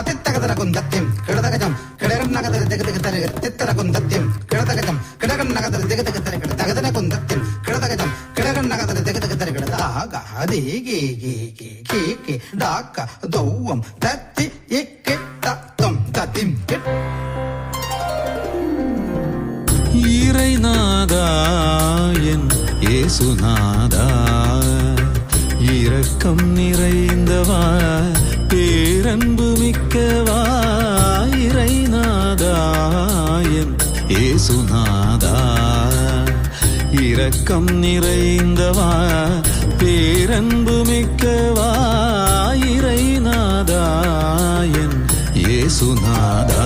தத்தித்தகதர குந்தத்தியம் கிடதகஜம் கிடகன் நகதர திகதிக தரு தித்தர குந்தத்தியம் கிடதகஜம் கிடகன் நகதர திகதிக தரு கிடதகதன குந்தத்தியம் கிடதகஜம் கிடகன் நகதர திகதிக தரு கிடதாக அதே கே கே கே கே கே டாக்க தௌவம் தத்தி இக்கே தத்தம் தத்திம் இறைநாதா என் இயேசுநாதா இரக்கம் நிறைந்தவா பேரன்பு மிக்கவா இறைநாதா என் இயேசுநாதா இரக்கம் நிறைந்தவா பேரன்பு மிக்கவா இறைநாதா என் இயேசுநாதா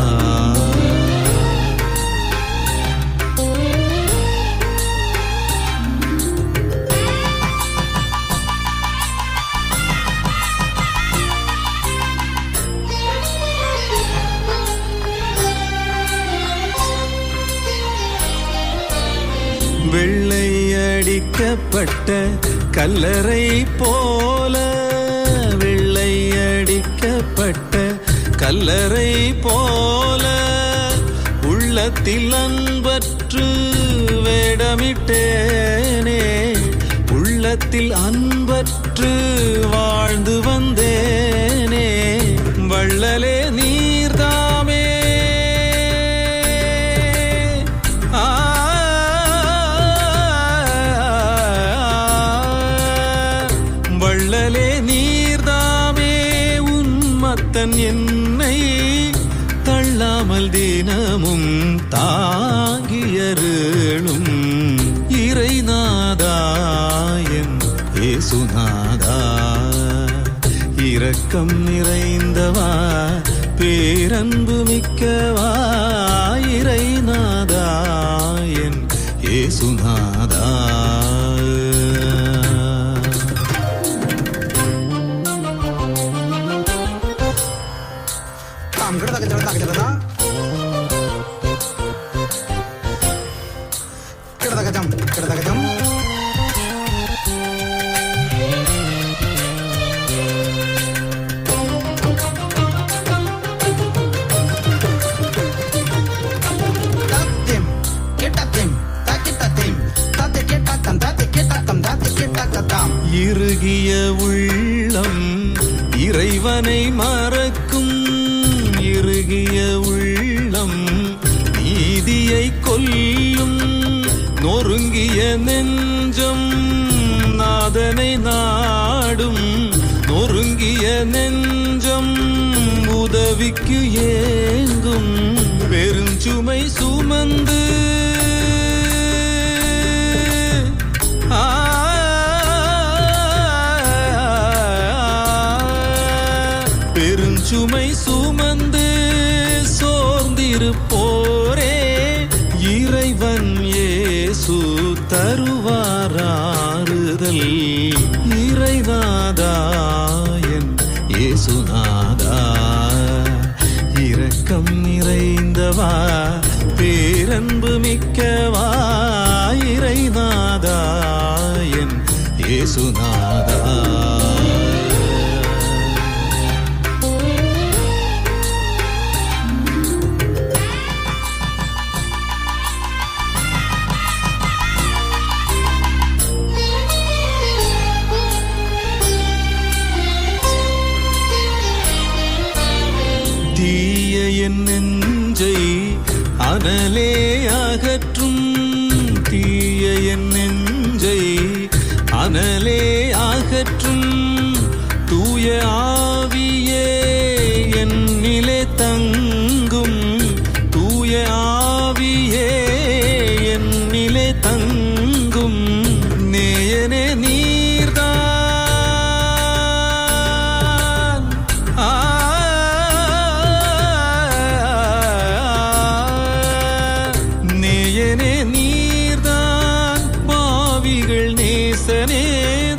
வெள்ளையடிக்கப்பட்ட கல்லறை போல வெள்ளையடிக்கப்பட்ட கல்லறை போல உள்ளத்தில் அன்பற்று வேடமிட்டேனே உள்ளத்தில் அன்பற்று வாழ்ந்து வந்தேனே வள்ளலே நீர்தாமே வள்ளலே நீர்தாமே உன்மத்தன் என்னை தள்ளாமல் தினமும் தாங்கியருளும் இறைநாதா என் இயேசுநாதா இரக்கம் நிறைந்தவா பேரன்பு மிக்கவா இறைநாதா என் இயேசுநாதா கிடதகஜம் கிடதகஜம் தத்திம் கிட்டத்திம் தக்கிட்டத்திம் தத்தி கிட்டத்தம் தத்தி கிட்டத்தம் தத்தி கிட்டத்தம் இறுகிய உள்ளம் இறைவனை மறக்கும் இறுகிய உள்ளம் நீதியை கொல்லும் நொறுங்கிய நெஞ்சம் நாதனை நாடும் நொறுங்கிய நெஞ்சம் உதவிக்கு ஏங்கும் பெருஞ்சுமை சுமந்து பெருஞ்சுமை சுமந்து சோர்ந்திருப்போரே இறைவன் இயேசு தருவாராறுதல் இறைநாதா என் இயேசுநாதா இரக்கம் நிறைந்தவா பேரன்பு மிக்கவா இறைநாதா என் இயேசுநாதா தீய என் நெஞ்சை அனலே அகற்றும் தீய என் நெஞ்சை அனலே அகற்றும் தூய ஆவியே என்னிலே தங்கும் தூய ஆவியே என்னிலே தங்கும் நேயனே நீர்தான் நேயனே நீர்தான் பாவிகள் நேசனே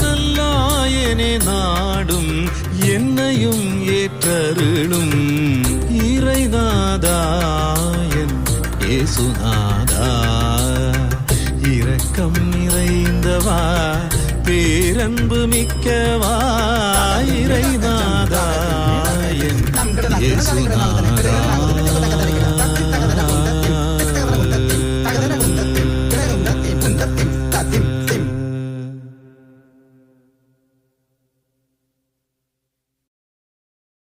நல்லாயனே நாடும் என்னையும் ஏற்றருளும் இறைநாதா என் இயேசுநாதா இரக்கம் நிறைந்தவா பேரன்பு மிக்கவா இறைநாதா என் இயேசுநாதனே